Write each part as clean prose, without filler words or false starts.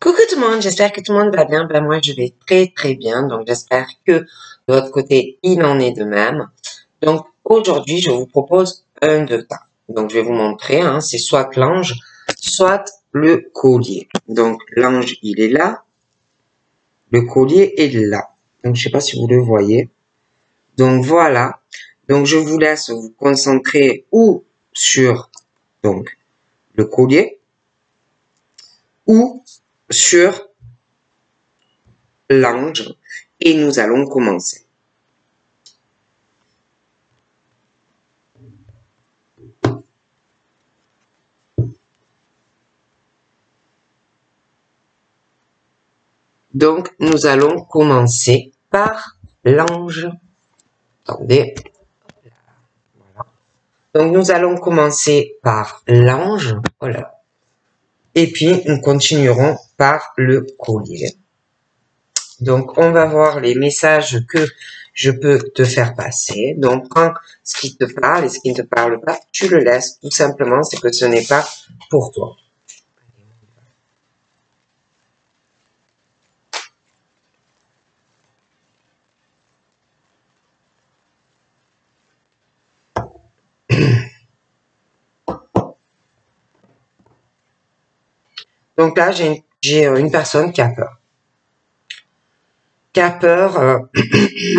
Coucou tout le monde, j'espère que tout le monde va bien. Ben moi je vais très bien, donc j'espère que de votre côté il en est de même. Donc aujourd'hui je vous propose un de tas. Donc je vais vous montrer, hein, c'est soit l'ange, soit le collier. Donc l'ange il est là, le collier est là. Donc je sais pas si vous le voyez. Donc voilà. Donc je vous laisse vous concentrer ou sur donc le collier ou sur l'ange et nous allons commencer. Donc, nous allons commencer par l'ange. Attendez. Voilà. Donc, nous allons commencer par l'ange. Voilà. Et puis, nous continuerons par le collier. Donc, on va voir les messages que je peux te faire passer. Donc, prends ce qui te parle et ce qui ne te parle pas, tu le laisses. Tout simplement, c'est que ce n'est pas pour toi. Donc là, j'ai une personne qui a peur. Qui a peur, qui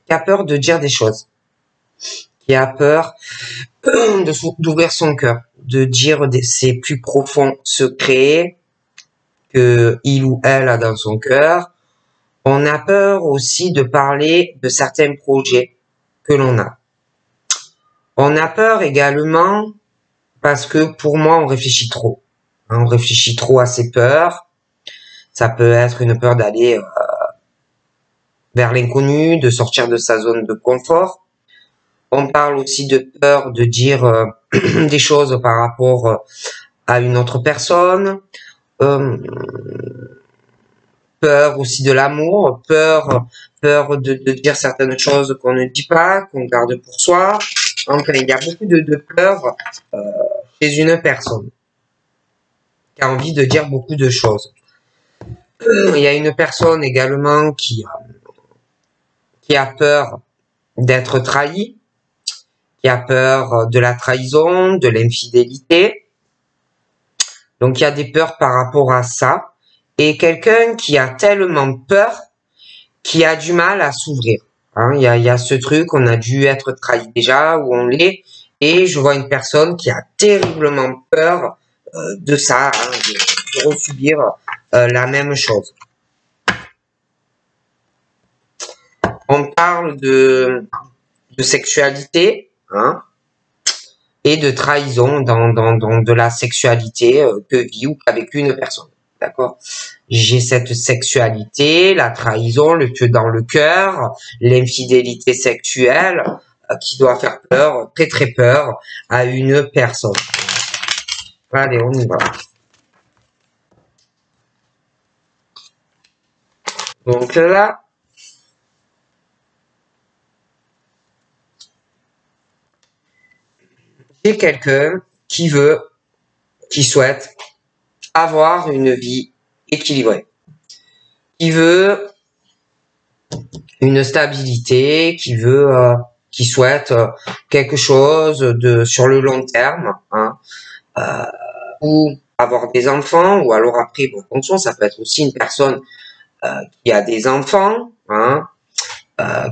a peur de dire des choses. Qui a peur d'ouvrir son cœur, de dire ses plus profonds secrets que il ou elle a dans son cœur. On a peur aussi de parler de certains projets que l'on a. On a peur également parce que pour moi, on réfléchit trop. On réfléchit trop à ses peurs. Ça peut être une peur d'aller vers l'inconnu, de sortir de sa zone de confort. On parle aussi de peur de dire des choses par rapport à une autre personne. Peur aussi de l'amour, peur de dire certaines choses qu'on ne dit pas, qu'on garde pour soi. Enfin, il y a beaucoup de peur chez une personne qui a envie de dire beaucoup de choses. Il y a une personne également qui a peur d'être trahie, qui a peur de la trahison, de l'infidélité. Donc il y a des peurs par rapport à ça. Et quelqu'un qui a tellement peur qui a du mal à s'ouvrir. Hein, il y a ce truc, on a dû être trahi déjà, ou on l'est. Et je vois une personne qui a terriblement peur de ça, hein, de resubir la même chose. On parle de sexualité, hein, et de trahison dans de la sexualité que vit ou qu'a vécu une personne. D'accord? J'ai cette sexualité, la trahison, le feu dans le cœur, l'infidélité sexuelle qui doit faire peur, très peur à une personne. Allez, on y va. Donc là, j'ai quelqu'un qui souhaite avoir une vie équilibrée, qui veut une stabilité, qui souhaite quelque chose sur le long terme, hein, ou avoir des enfants, ou alors après, bon, attention, ça peut être aussi une personne qui a des enfants, hein,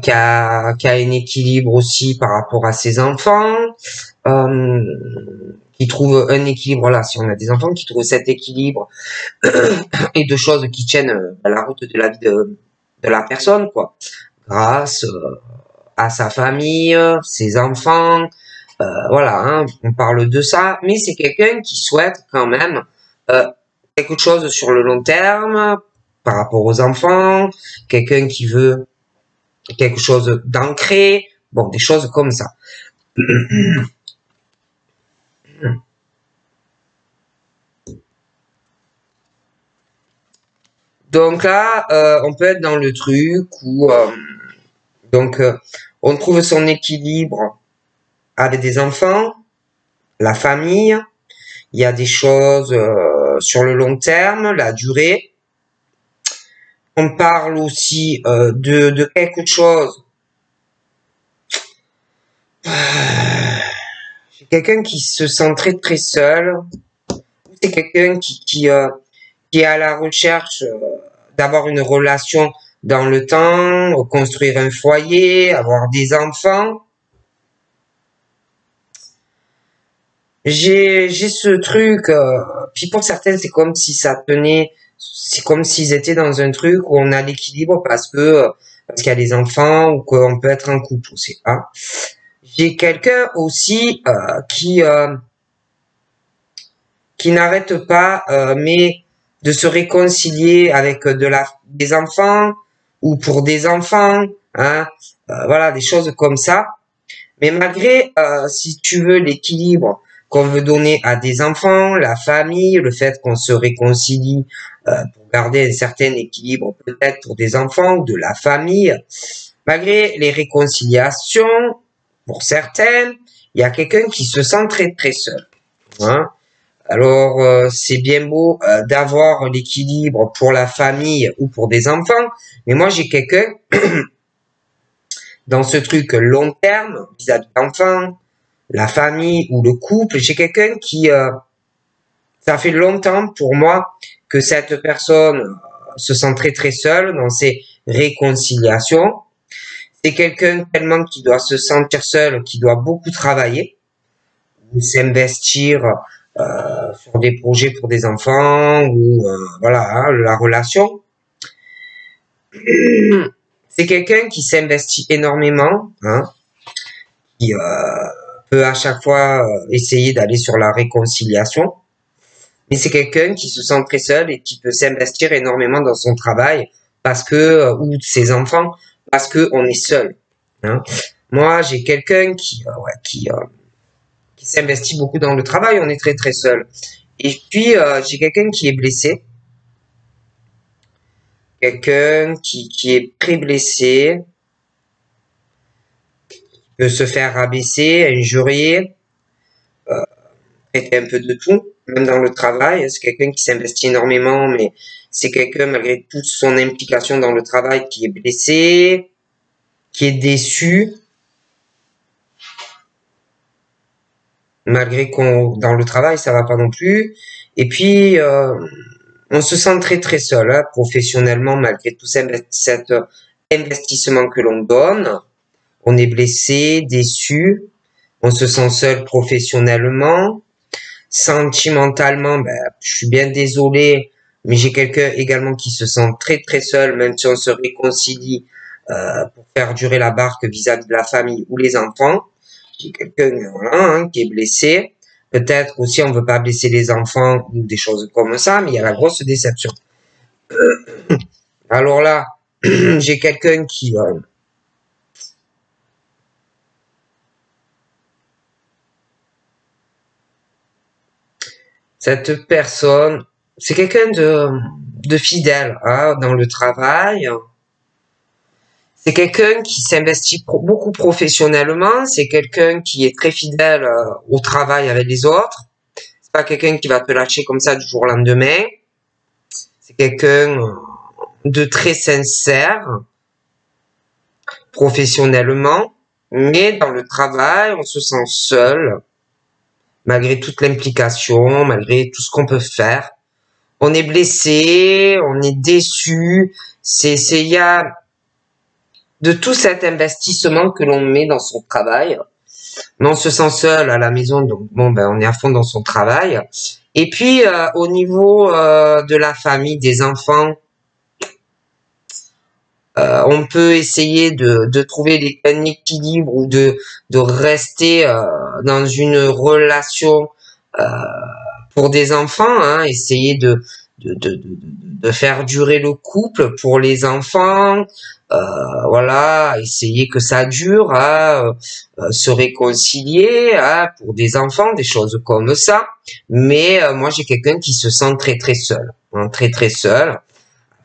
qui a un équilibre aussi par rapport à ses enfants, qui trouve un équilibre, voilà, si on a des enfants, qui trouve cet équilibre et de choses qui tiennent à la route de la vie de la personne, quoi, grâce à sa famille, ses enfants, voilà, hein, on parle de ça, mais c'est quelqu'un qui souhaite quand même quelque chose sur le long terme par rapport aux enfants, quelqu'un qui veut quelque chose d'ancré, bon, des choses comme ça. Donc là, on peut être dans le truc où on trouve son équilibre avec des enfants, la famille, il y a des choses sur le long terme, la durée. On parle aussi de quelque chose. C'est quelqu'un qui se sent très très seul. C'est quelqu'un qui est à la recherche d'avoir une relation dans le temps, construire un foyer, avoir des enfants. J'ai ce truc, puis pour certaines c'est comme si ça tenait, c'est comme s'ils étaient dans un truc où on a l'équilibre parce qu'il y a des enfants ou qu'on peut être en couple, on sait pas. J'ai quelqu'un aussi qui n'arrête pas mais de se réconcilier avec des enfants ou pour des enfants, hein, voilà, des choses comme ça. Mais malgré, si tu veux, l'équilibre qu'on veut donner à des enfants, la famille, le fait qu'on se réconcilie pour garder un certain équilibre peut-être pour des enfants ou de la famille, malgré les réconciliations, pour certains, il y a quelqu'un qui se sent très très seul. Hein. Alors, c'est bien beau d'avoir l'équilibre pour la famille ou pour des enfants, mais moi j'ai quelqu'un dans ce truc long terme, vis-à-vis d'enfants, la famille ou le couple, j'ai quelqu'un ça fait longtemps pour moi que cette personne se sent très très seule dans ses réconciliations. C'est quelqu'un tellement qui doit se sentir seul, qui doit beaucoup travailler, ou s'investir sur des projets pour des enfants, ou voilà, hein, la relation. C'est quelqu'un qui s'investit énormément, hein, qui peut à chaque fois essayer d'aller sur la réconciliation. Mais c'est quelqu'un qui se sent très seul et qui peut s'investir énormément dans son travail parce que ou ses enfants parce que on est seul. Hein. Moi, j'ai quelqu'un qui s'investit beaucoup dans le travail. On est très très seul. Et puis j'ai quelqu'un qui est blessé, quelqu'un qui est très blessé, qui peut se faire rabaisser, injurier, traiter un peu de tout, même dans le travail. C'est quelqu'un qui s'investit énormément, mais c'est quelqu'un, malgré toute son implication dans le travail, qui est blessé, qui est déçu, malgré qu'on, dans le travail, ça va pas non plus. Et puis, on se sent très très seul, hein, professionnellement, malgré tout cet investissement que l'on donne. On est blessé, déçu, on se sent seul professionnellement. Sentimentalement, ben, je suis bien désolé, mais j'ai quelqu'un également qui se sent très très seul, même si on se réconcilie pour faire durer la barque vis-à-vis de la famille ou les enfants. J'ai quelqu'un voilà, hein, qui est blessé. Peut-être aussi on veut pas blesser les enfants ou des choses comme ça, mais il y a la grosse déception. Alors là, j'ai quelqu'un qui cette personne, c'est quelqu'un de fidèle hein, dans le travail. C'est quelqu'un qui s'investit beaucoup professionnellement. C'est quelqu'un qui est très fidèle au travail avec les autres. C'est pas quelqu'un qui va te lâcher comme ça du jour au lendemain. C'est quelqu'un de très sincère professionnellement. Mais dans le travail, on se sent seul, malgré toute l'implication, malgré tout ce qu'on peut faire. On est blessé, on est déçu. Il y a de tout cet investissement que l'on met dans son travail. Mais on se sent seul à la maison, donc bon, ben on est à fond dans son travail. Et puis au niveau de la famille, des enfants, on peut essayer de trouver un équilibre ou de rester dans une relation pour des enfants, hein, essayer de faire durer le couple pour les enfants, voilà, essayer que ça dure, hein, se réconcilier hein, pour des enfants, des choses comme ça. Mais moi j'ai quelqu'un qui se sent très très seul, hein, très très seul.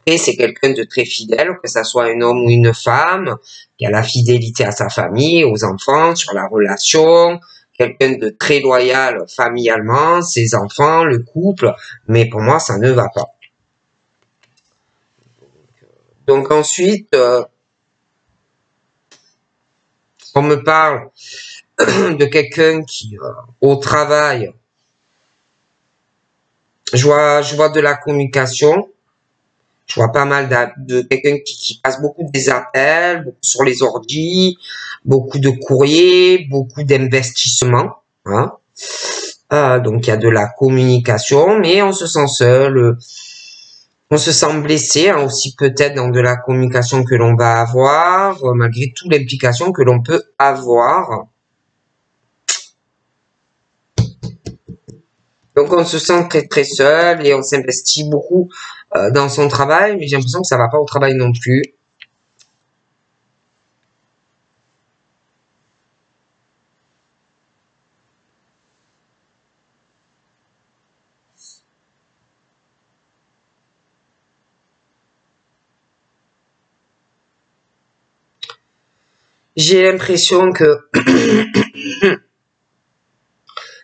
Et c'est quelqu'un de très fidèle, que ça soit un homme ou une femme, qui a la fidélité à sa famille, aux enfants, sur la relation, quelqu'un de très loyal familialement, ses enfants, le couple, mais pour moi, ça ne va pas. Donc ensuite, on me parle de quelqu'un qui, au travail, je vois de la communication. Je vois pas mal de quelqu'un qui passe beaucoup des appels, beaucoup sur les ordis, beaucoup de courriers, beaucoup d'investissements. Hein. Donc il y a de la communication, mais on se sent seul, on se sent blessé hein, aussi peut-être dans de la communication que l'on va avoir, malgré toute l'implication que l'on peut avoir. Donc on se sent très très seul et on s'investit beaucoup dans son travail, mais j'ai l'impression que ça va pas au travail non plus. J'ai l'impression que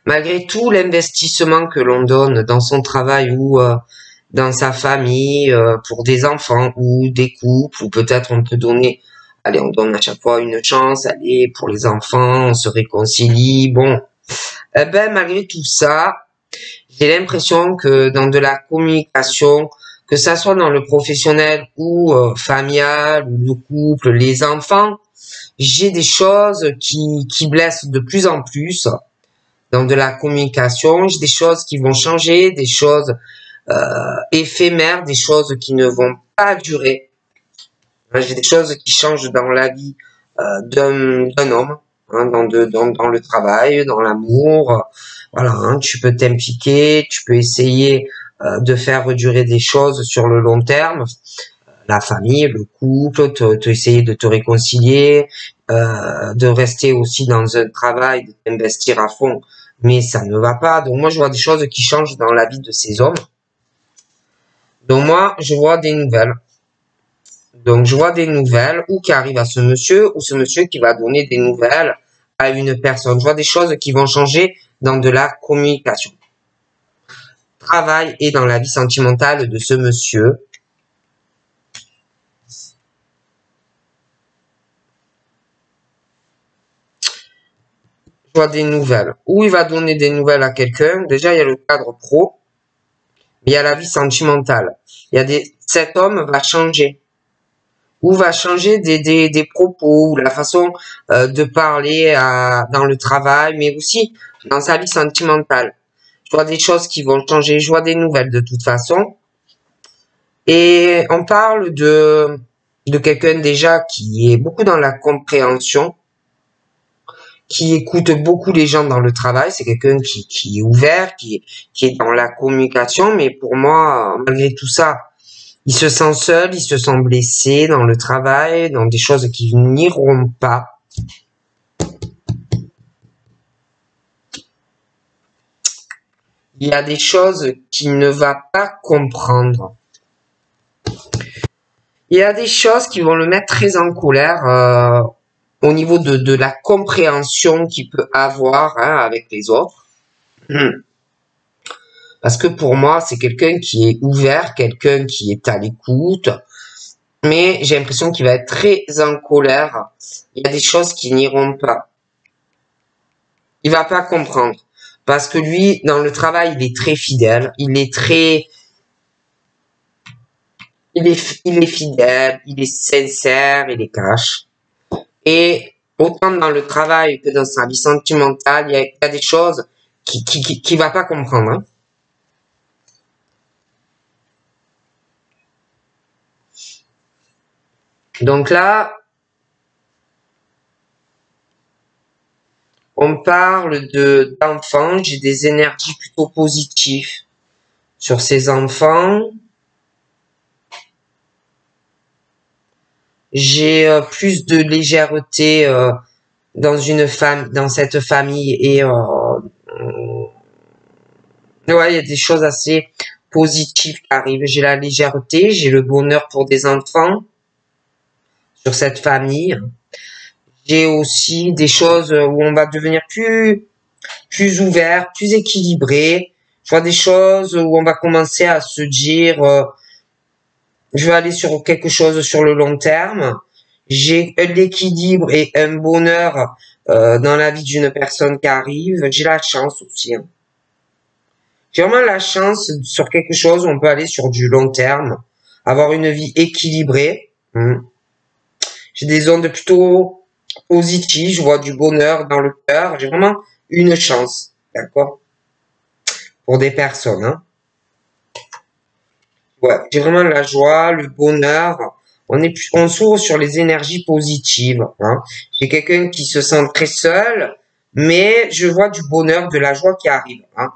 malgré tout l'investissement que l'on donne dans son travail ou dans sa famille, pour des enfants ou des couples, ou peut-être on peut donner, allez, on donne à chaque fois une chance, allez, pour les enfants, on se réconcilie, bon. Eh ben, malgré tout ça, j'ai l'impression que dans de la communication, que ça soit dans le professionnel ou familial, ou le couple, les enfants, j'ai des choses qui blessent de plus en plus dans de la communication. J'ai des choses qui vont changer, des choses éphémères, des choses qui ne vont pas durer. J'ai des choses qui changent dans la vie d'un homme, hein, dans le travail, dans l'amour. Voilà, hein, tu peux t'impliquer, tu peux essayer de faire durer des choses sur le long terme. La famille, le couple, essayer de te réconcilier, de rester aussi dans un travail, de t'investir à fond, mais ça ne va pas. Donc moi, je vois des choses qui changent dans la vie de ces hommes. Donc moi, je vois des nouvelles. Donc je vois des nouvelles ou qui arrivent à ce monsieur ou ce monsieur qui va donner des nouvelles à une personne. Je vois des choses qui vont changer dans de la communication. Travail et dans la vie sentimentale de ce monsieur. Je vois des nouvelles. Ou il va donner des nouvelles à quelqu'un. Déjà, il y a le cadre pro. Mais il y a la vie sentimentale. Cet homme va changer. Ou va changer des propos, ou la façon de parler dans le travail, mais aussi dans sa vie sentimentale. Je vois des choses qui vont changer. Je vois des nouvelles de toute façon. Et on parle de quelqu'un déjà qui est beaucoup dans la compréhension, qui écoute beaucoup les gens dans le travail. C'est quelqu'un qui est ouvert, qui est dans la communication. Mais pour moi, malgré tout ça, il se sent seul, il se sent blessé dans le travail, dans des choses qui n'iront pas. Il y a des choses qu'il ne va pas comprendre. Il y a des choses qui vont le mettre très en colère au niveau de la compréhension qu'il peut avoir hein, avec les autres. Parce que pour moi, c'est quelqu'un qui est ouvert, quelqu'un qui est à l'écoute, mais j'ai l'impression qu'il va être très en colère. Il y a des choses qui n'iront pas. Il va pas comprendre. Parce que lui, dans le travail, il est très fidèle, il est fidèle, il est sincère, il est cash. Et autant dans le travail que dans sa vie sentimentale, il y a des choses qui va pas comprendre. Hein. Donc là, on parle d'enfants, j'ai des énergies plutôt positives sur ces enfants. J'ai plus de légèreté dans cette famille et ouais, il y a des choses assez positives qui arrivent. J'ai la légèreté, j'ai le bonheur pour des enfants sur cette famille. J'ai aussi des choses où on va devenir plus plus ouvert, plus équilibré. Je vois des choses où on va commencer à se dire, je vais aller sur quelque chose sur le long terme. J'ai l'équilibre et un bonheur dans la vie d'une personne qui arrive. J'ai la chance aussi. Hein. J'ai vraiment la chance sur quelque chose où on peut aller sur du long terme, avoir une vie équilibrée. J'ai des ondes plutôt positives, je vois du bonheur dans le cœur. J'ai vraiment une chance, d'accord, pour des personnes. Hein. Ouais, j'ai vraiment la joie, le bonheur. On s'ouvre sur les énergies positives. Hein. J'ai quelqu'un qui se sent très seul, mais je vois du bonheur, de la joie qui arrive. Hein.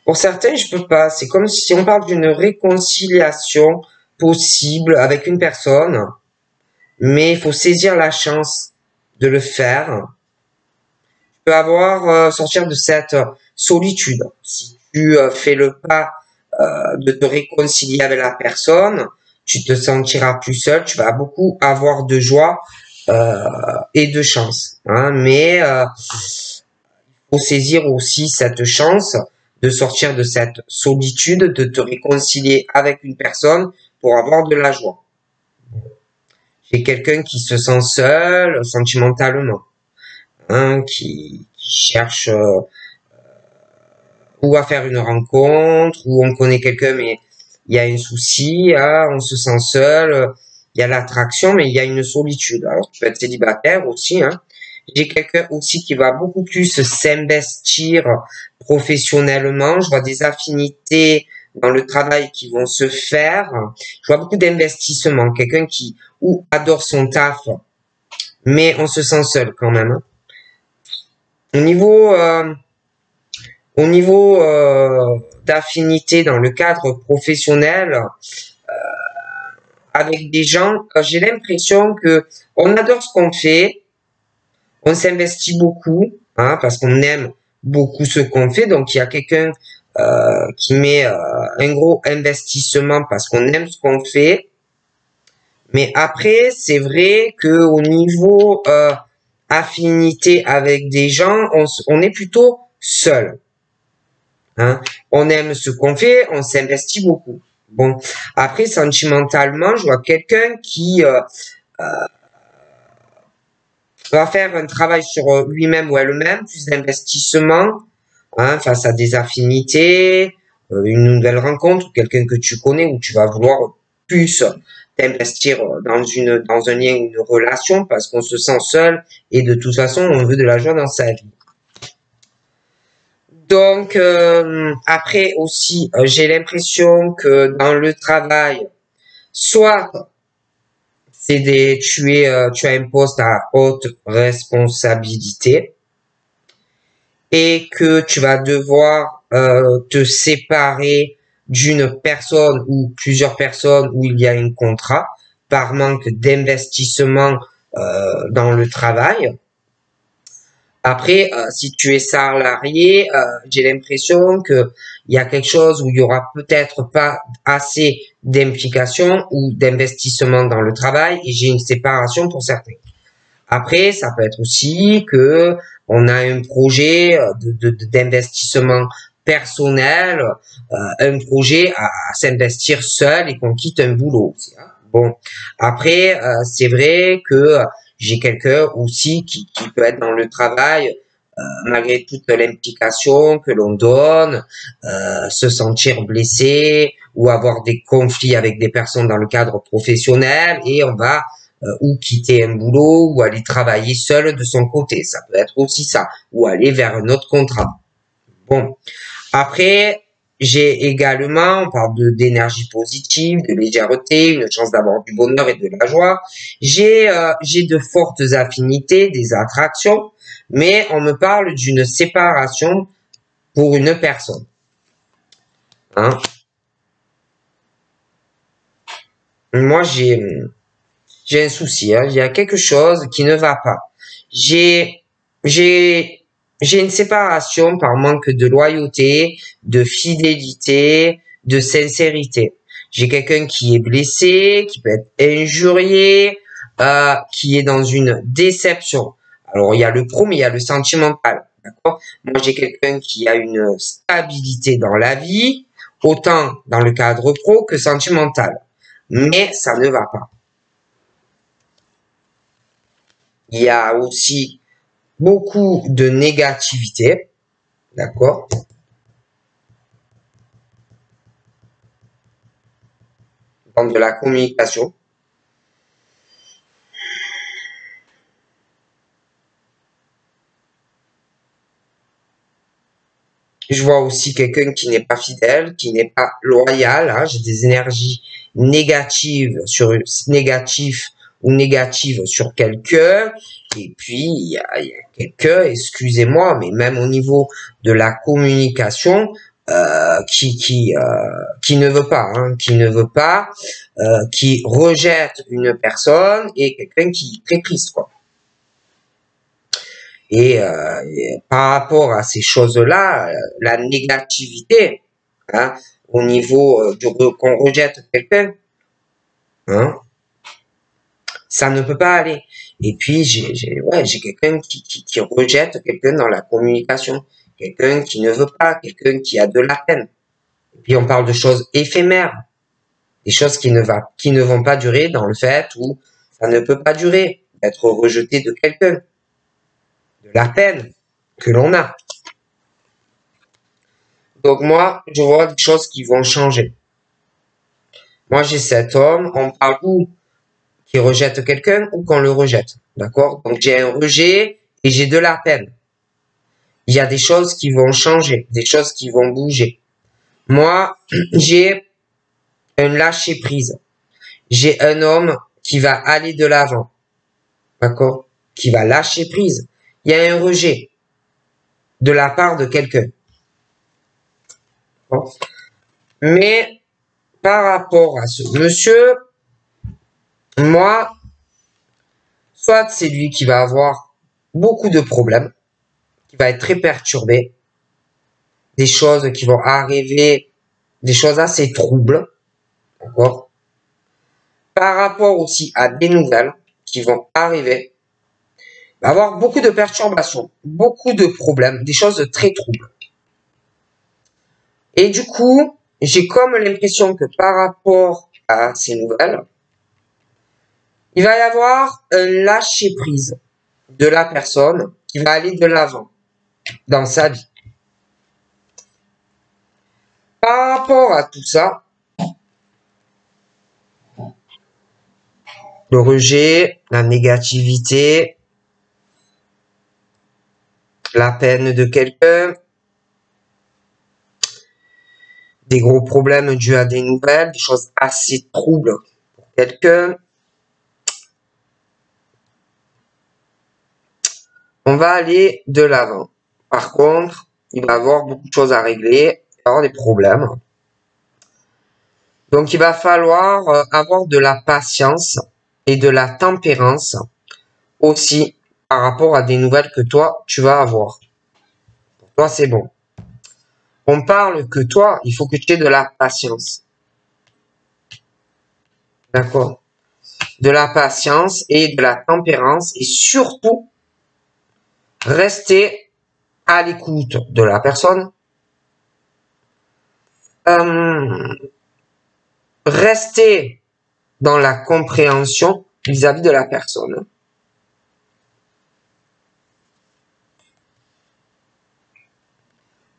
Pour certains, je peux pas. C'est comme si on parle d'une réconciliation possible avec une personne, mais il faut saisir la chance de le faire. Tu peux avoir sortir de cette solitude. Si tu fais le pas de te réconcilier avec la personne, tu te sentiras plus seul. Tu vas beaucoup avoir de joie et de chance. Hein, mais faut saisir aussi cette chance de sortir de cette solitude, de te réconcilier avec une personne pour avoir de la joie. J'ai quelqu'un qui se sent seul sentimentalement, hein, qui cherche ou à faire une rencontre, ou on connaît quelqu'un mais il y a un souci, hein, on se sent seul, il y a l'attraction mais il y a une solitude. Alors tu peux être célibataire aussi, hein. J'ai quelqu'un aussi qui va beaucoup plus s'investir professionnellement. Je vois des affinités dans le travail qui vont se faire. Je vois beaucoup d'investissement. Quelqu'un qui ou adore son taf, mais on se sent seul quand même. Hein. Au niveau, euh, au niveau d'affinité dans le cadre professionnel, avec des gens, j'ai l'impression que on adore ce qu'on fait, on s'investit beaucoup, hein, parce qu'on aime beaucoup ce qu'on fait. Donc il y a quelqu'un qui met un gros investissement parce qu'on aime ce qu'on fait. Mais après, c'est vrai que au niveau affinité avec des gens, on est plutôt seul. Hein. On aime ce qu'on fait, on s'investit beaucoup. Bon, après sentimentalement, je vois quelqu'un qui va faire un travail sur lui-même ou elle-même, plus d'investissement, hein, face à des affinités, une nouvelle rencontre, quelqu'un que tu connais où tu vas vouloir plus t'investir dans un lien, une relation, parce qu'on se sent seul et de toute façon on veut de la joie dans sa vie. Donc après aussi, j'ai l'impression que dans le travail, soit tu as un poste à haute responsabilité et que tu vas devoir te séparer d'une personne ou plusieurs personnes où il y a un contrat par manque d'investissement dans le travail. Après, si tu es salarié, j'ai l'impression que il y a quelque chose où il y aura peut-être pas assez d'implication ou d'investissement dans le travail et j'ai une séparation pour certains. Après, ça peut être aussi que on a un projet d'investissement personnel, un projet à s'investir seul et qu'on quitte un boulot aussi. Hein. Bon, après, c'est vrai que j'ai quelqu'un aussi qui peut être dans le travail malgré toute l'implication que l'on donne, se sentir blessé ou avoir des conflits avec des personnes dans le cadre professionnel et on va ou quitter un boulot ou aller travailler seul de son côté. Ça peut être aussi ça. Ou aller vers un autre contrat. Bon. Après, j'ai également, on parle d'énergie positive, de légèreté, une chance d'avoir du bonheur et de la joie. J'ai de fortes affinités, des attractions, mais on me parle d'une séparation pour une personne. Hein. Moi, j'ai un souci, hein. Il y a quelque chose qui ne va pas. J'ai, j'ai, j'ai une séparation par manque de loyauté, de fidélité, de sincérité. j'ai quelqu'un qui est blessé, qui peut être injurié, qui est dans une déception. Alors, il y a le pro, mais il y a le sentimental. D'accord? Moi, j'ai quelqu'un qui a une stabilité dans la vie, autant dans le cadre pro que sentimental. Mais ça ne va pas. Il y a aussi beaucoup de négativité. D'accord? Dans de la communication. Je vois aussi quelqu'un qui n'est pas fidèle, qui n'est pas loyal. Hein. J'ai des énergies négatives ou négatives sur quelqu'un. Et puis, il y a quelqu'un, excusez-moi, mais même au niveau de la communication, qui ne veut pas, hein, qui rejette une personne et quelqu'un qui est très triste, quoi. Et par rapport à ces choses-là, la négativité, hein, au niveau qu'on rejette quelqu'un, hein, ça ne peut pas aller. Et puis j'ai quelqu'un qui rejette quelqu'un dans la communication, quelqu'un qui ne veut pas, quelqu'un qui a de la peine. Et puis on parle de choses éphémères, des choses qui ne vont pas durer dans le fait où ça ne peut pas durer d'être rejeté de quelqu'un, de la peine que l'on a. Donc moi, je vois des choses qui vont changer. Moi, j'ai cet homme, on parle où qui rejette quelqu'un ou qu'on le rejette. D'accord? Donc j'ai un rejet et j'ai de la peine. Il y a des choses qui vont changer, des choses qui vont bouger. Moi, j'ai un lâcher prise. J'ai un homme qui va aller de l'avant. D'accord? Qui va lâcher prise. Il y a un rejet de la part de quelqu'un. Bon. Mais par rapport à ce monsieur, moi, soit c'est lui qui va avoir beaucoup de problèmes, qui va être très perturbé, des choses qui vont arriver, des choses assez troubles, d'accord? Par rapport aussi à des nouvelles qui vont arriver, il va avoir beaucoup de perturbations, beaucoup de problèmes, des choses très troubles. Et du coup, j'ai comme l'impression que par rapport à ces nouvelles, il va y avoir un lâcher prise de la personne qui va aller de l'avant dans sa vie. Par rapport à tout ça, le rejet, la négativité, la peine de quelqu'un, des gros problèmes dus à des nouvelles, des choses assez troubles pour quelqu'un. On va aller de l'avant. Par contre, il va y avoir beaucoup de choses à régler, il va y avoir des problèmes. Donc, il va falloir avoir de la patience et de la tempérance aussi par rapport à des nouvelles que toi, tu vas avoir. Pour toi, c'est bon. On parle que toi, il faut que tu aies de la patience. D'accord? De la patience et de la tempérance et surtout, rester à l'écoute de la personne. Rester dans la compréhension vis-à-vis de la personne.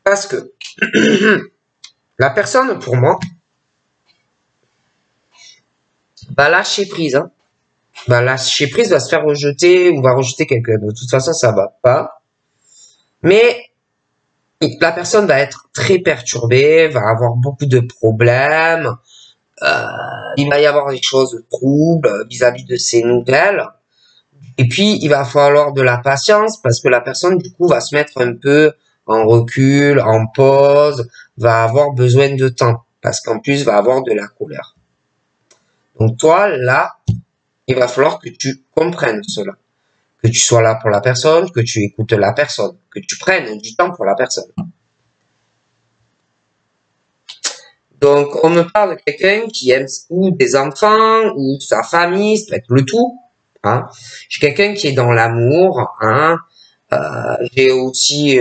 Parce que la personne, pour moi, va lâcher prise. Hein. Va lâcher prise, va se faire rejeter ou va rejeter quelqu'un. De toute façon, ça va pas. Mais la personne va être très perturbée, va avoir beaucoup de problèmes. Il va y avoir des choses troubles vis-à-vis de ces nouvelles. Et puis, il va falloir de la patience parce que la personne, du coup, va se mettre un peu en recul, en pause, va avoir besoin de temps parce qu'en plus, va avoir de la colère. Donc, toi, là, il va falloir que tu comprennes cela. Que tu sois là pour la personne, que tu écoutes la personne, que tu prennes du temps pour la personne. Donc, on me parle de quelqu'un qui aime ou des enfants, ou sa famille, ça peut être le tout. Hein. J'ai quelqu'un qui est dans l'amour. Hein. J'ai aussi,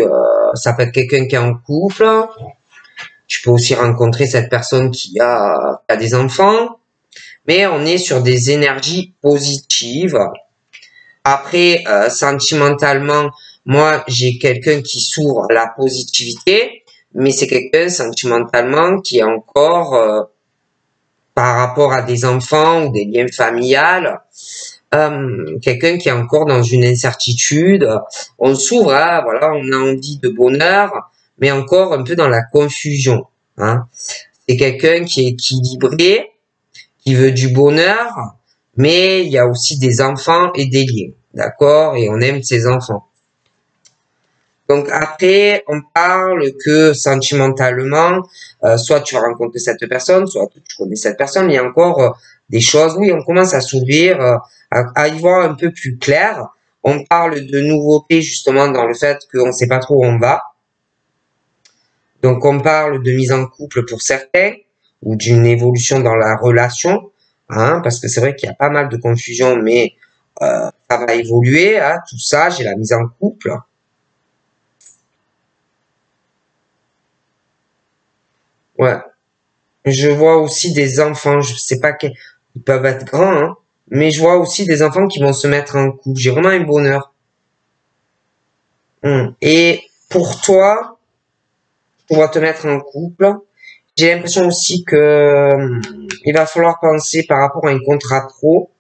ça peut être quelqu'un qui est en couple. Tu peux aussi rencontrer cette personne qui a des enfants. Mais on est sur des énergies positives. Après, sentimentalement, moi, j'ai quelqu'un qui s'ouvre à la positivité, mais c'est quelqu'un sentimentalement qui est encore, par rapport à des enfants ou des liens familiales, quelqu'un qui est encore dans une incertitude. On s'ouvre, hein, voilà, on a envie de bonheur, mais encore un peu dans la confusion. Hein. C'est quelqu'un qui est équilibré, qui veut du bonheur, mais il y a aussi des enfants et des liens, d'accord? Et on aime ses enfants. Donc après, on parle que sentimentalement, soit tu vas rencontrer cette personne, soit tu connais cette personne, il y a encore des choses, oui, on commence à s'ouvrir, à y voir un peu plus clair. On parle de nouveautés justement dans le fait qu'on ne sait pas trop où on va. Donc on parle de mise en couple pour certains, ou d'une évolution dans la relation, hein, parce que c'est vrai qu'il y a pas mal de confusion, mais ça va évoluer, hein, tout ça, j'ai la mise en couple. Ouais. Je vois aussi des enfants, je sais pas ils peuvent être grands, hein, mais je vois aussi des enfants qui vont se mettre en couple. J'ai vraiment un bonheur. Et pour toi, tu vas te mettre en couple. J'ai l'impression aussi que il va falloir penser par rapport à un contrat pro.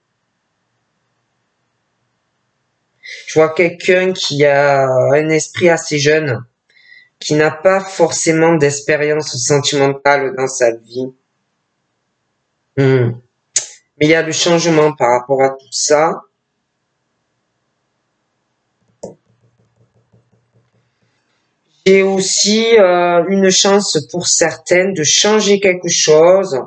Je vois quelqu'un qui a un esprit assez jeune, qui n'a pas forcément d'expérience sentimentale dans sa vie. Mais il y a le changement par rapport à tout ça. J'ai aussi une chance pour certaines de changer quelque chose,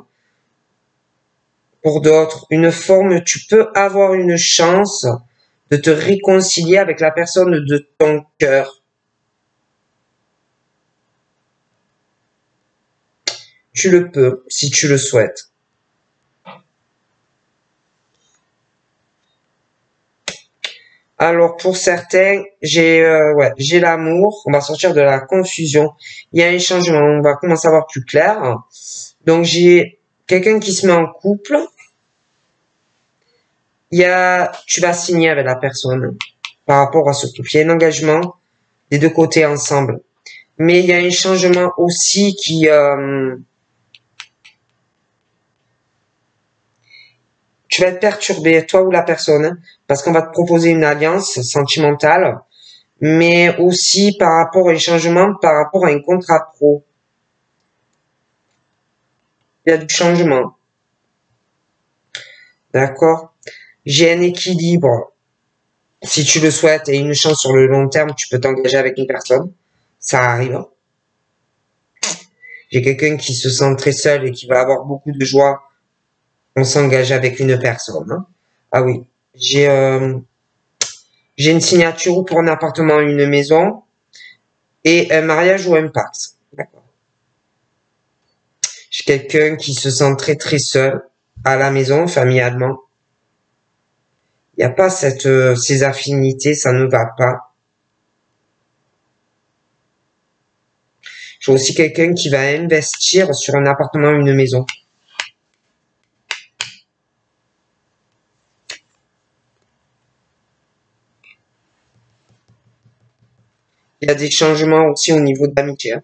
pour d'autres une forme, tu peux avoir une chance de te réconcilier avec la personne de ton cœur. Tu le peux si tu le souhaites. Alors pour certains, j'ai l'amour, on va sortir de la confusion. Il y a un changement, on va commencer à voir plus clair. Donc j'ai quelqu'un qui se met en couple. Tu vas signer avec la personne par rapport à ce couple. Il y a un engagement des deux côtés ensemble. Mais il y a un changement aussi tu vas être perturbé, toi ou la personne, parce qu'on va te proposer une alliance sentimentale, mais aussi par rapport à un changement, par rapport à un contrat pro. Il y a du changement. D'accord? J'ai un équilibre. Si tu le souhaites et une chance sur le long terme, tu peux t'engager avec une personne. Ça arrive. J'ai quelqu'un qui se sent très seul et qui va avoir beaucoup de joie. On s'engage avec une personne. Hein. Ah oui. J'ai une signature pour un appartement, une maison et un mariage ou un pacte. D'accord. J'ai quelqu'un qui se sent très très seul à la maison, familialement. Il n'y a pas ces affinités, ça ne va pas. J'ai aussi quelqu'un qui va investir sur un appartement ou une maison. Il y a des changements aussi au niveau de l'amitié.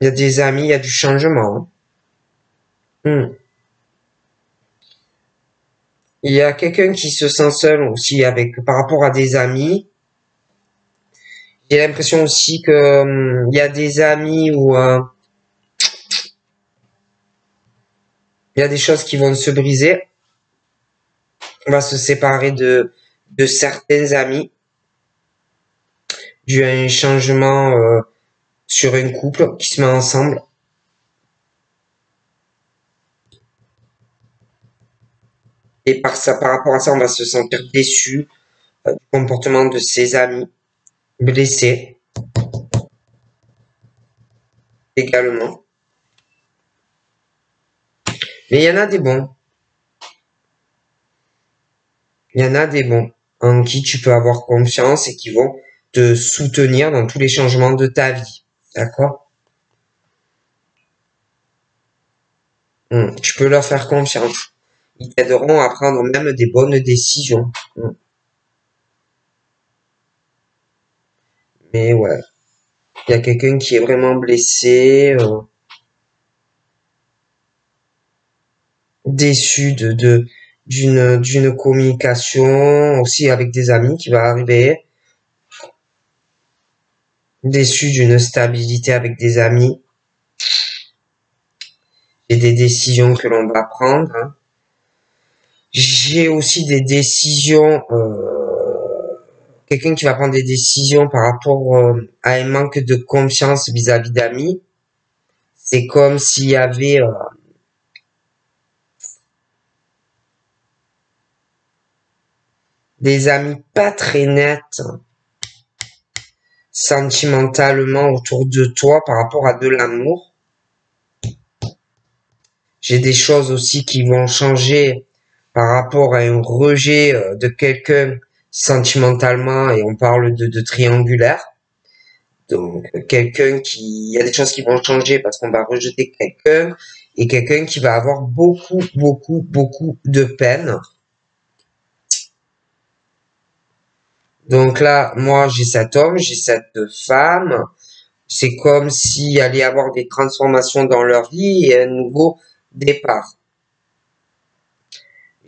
Il y a des amis, il y a du changement. Il y a quelqu'un qui se sent seul aussi par rapport à des amis. J'ai l'impression aussi que il y a des amis où il y a des choses qui vont se briser. On va se séparer de certains amis dû à un changement sur un couple qui se met ensemble. Et par rapport à ça, on va se sentir déçu du comportement de ses amis, blessé également. Mais il y en a des bons. Il y en a des bons en qui tu peux avoir confiance et qui vont te soutenir dans tous les changements de ta vie. D'accord? Tu peux leur faire confiance. Ils t'aideront à prendre même des bonnes décisions. Mais ouais, il y a quelqu'un qui est vraiment blessé, déçu d'une communication aussi avec des amis qui va arriver, déçu d'une stabilité avec des amis et des décisions que l'on va prendre, hein. J'ai aussi des décisions, quelqu'un qui va prendre des décisions par rapport à un manque de confiance vis-à-vis d'amis. C'est comme s'il y avait des amis pas très nets sentimentalement autour de toi par rapport à de l'amour. J'ai des choses aussi qui vont changer par rapport à un rejet de quelqu'un sentimentalement et on parle de triangulaire. Donc quelqu'un qui, il y a des choses qui vont changer parce qu'on va rejeter quelqu'un et quelqu'un qui va avoir beaucoup de peine. Donc là, moi j'ai cet homme, j'ai cette femme. C'est comme s'il allait y avoir des transformations dans leur vie et un nouveau départ.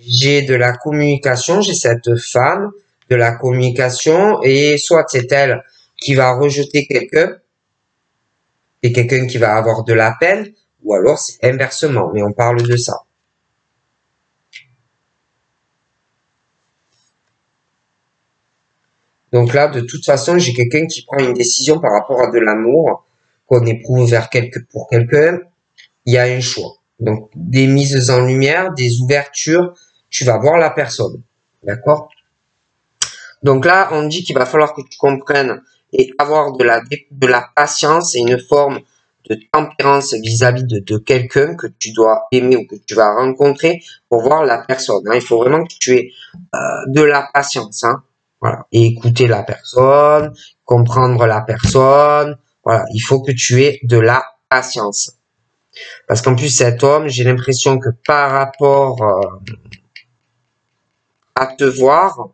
J'ai de la communication, j'ai cette femme, de la communication, et soit c'est elle qui va rejeter quelqu'un, et quelqu'un qui va avoir de la peine, ou alors c'est inversement, mais on parle de ça. Donc là, de toute façon, j'ai quelqu'un qui prend une décision par rapport à de l'amour qu'on éprouve pour quelqu'un. Il y a un choix. Donc, des mises en lumière, des ouvertures, tu vas voir la personne. D'accord? Donc là, on dit qu'il va falloir que tu comprennes et avoir de la patience et une forme de tempérance vis-à-vis de quelqu'un que tu dois aimer ou que tu vas rencontrer pour voir la personne, hein. Il faut vraiment que tu aies de la patience, hein. Voilà. Et écouter la personne, comprendre la personne. Voilà. Il faut que tu aies de la patience. Parce qu'en plus, cet homme, j'ai l'impression que par rapport à te voir,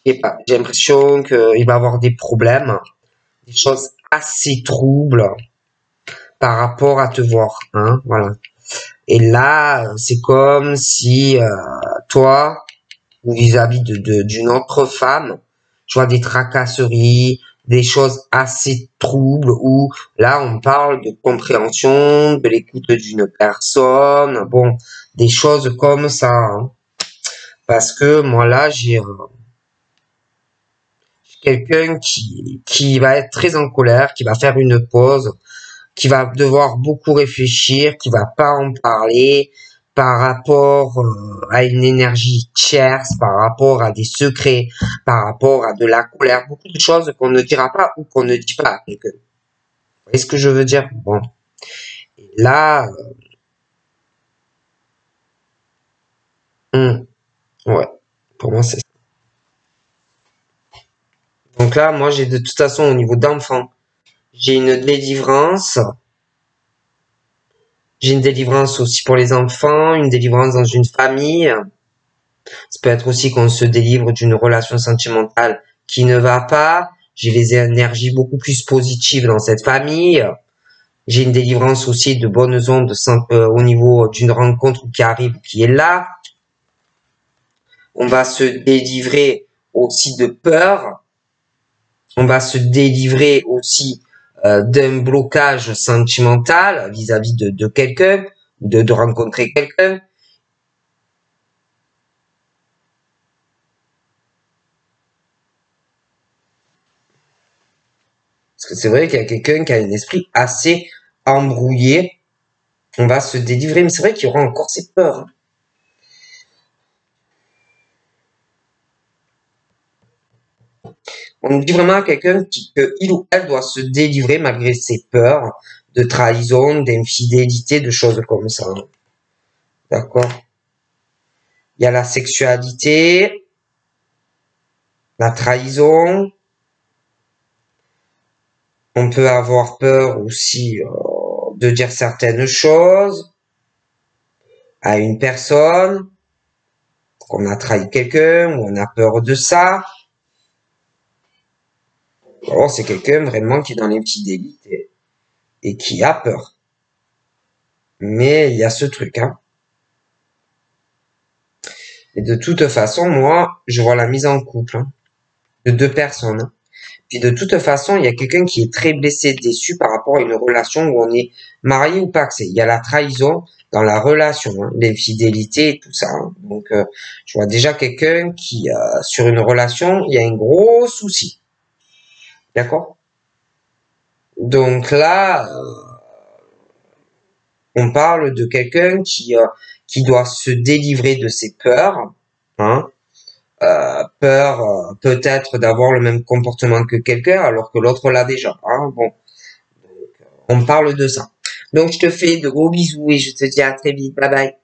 j'ai l'impression qu'il va avoir des problèmes, des choses assez troubles par rapport à te voir, hein, voilà. Et là, c'est comme si toi, ou vis-à-vis d'une autre femme, tu vois des tracasseries, des choses assez troubles où là on parle de compréhension, de l'écoute d'une personne, bon, des choses comme ça, hein. Parce que moi là j'ai quelqu'un qui va être très en colère, qui va faire une pause, qui va devoir beaucoup réfléchir, qui va pas en parler par rapport à une énergie tierce, par rapport à des secrets, par rapport à de la colère, beaucoup de choses qu'on ne dira pas ou qu'on ne dit pas à quelqu'un. Vous voyez ce que je veux dire? Bon. Et là, ouais, pour moi c'est ça. Donc là, moi j'ai de toute façon au niveau d'enfant, j'ai une délivrance. J'ai une délivrance aussi pour les enfants, une délivrance dans une famille. Ça peut être aussi qu'on se délivre d'une relation sentimentale qui ne va pas. J'ai les énergies beaucoup plus positives dans cette famille. J'ai une délivrance aussi de bonnes ondes au niveau d'une rencontre qui arrive, qui est là. On va se délivrer aussi de peur. On va se délivrer aussi d'un blocage sentimental vis-à-vis de quelqu'un, de rencontrer quelqu'un. Parce que c'est vrai qu'il y a quelqu'un qui a un esprit assez embrouillé. On va se délivrer, mais c'est vrai qu'il y aura encore cette peur, hein. On dit vraiment à quelqu'un que il ou elle doit se délivrer malgré ses peurs de trahison, d'infidélité, de choses comme ça. D'accord? Il y a la sexualité, la trahison. On peut avoir peur aussi de dire certaines choses à une personne, qu'on a trahi quelqu'un, ou on a peur de ça. Alors c'est quelqu'un vraiment qui est dans l'infidélité et qui a peur. Mais il y a ce truc, hein. Et de toute façon, moi, je vois la mise en couple de deux personnes. Puis de toute façon, il y a quelqu'un qui est très blessé, déçu par rapport à une relation où on est marié ou pas. Il y a la trahison dans la relation, l'infidélité et tout ça. Donc, je vois déjà quelqu'un qui, sur une relation, il y a un gros souci. D'accord? Donc là, on parle de quelqu'un qui doit se délivrer de ses peurs, hein, peur peut-être d'avoir le même comportement que quelqu'un alors que l'autre l'a déjà. Hein, bon, on parle de ça. Donc je te fais de gros bisous et je te dis à très vite. Bye bye.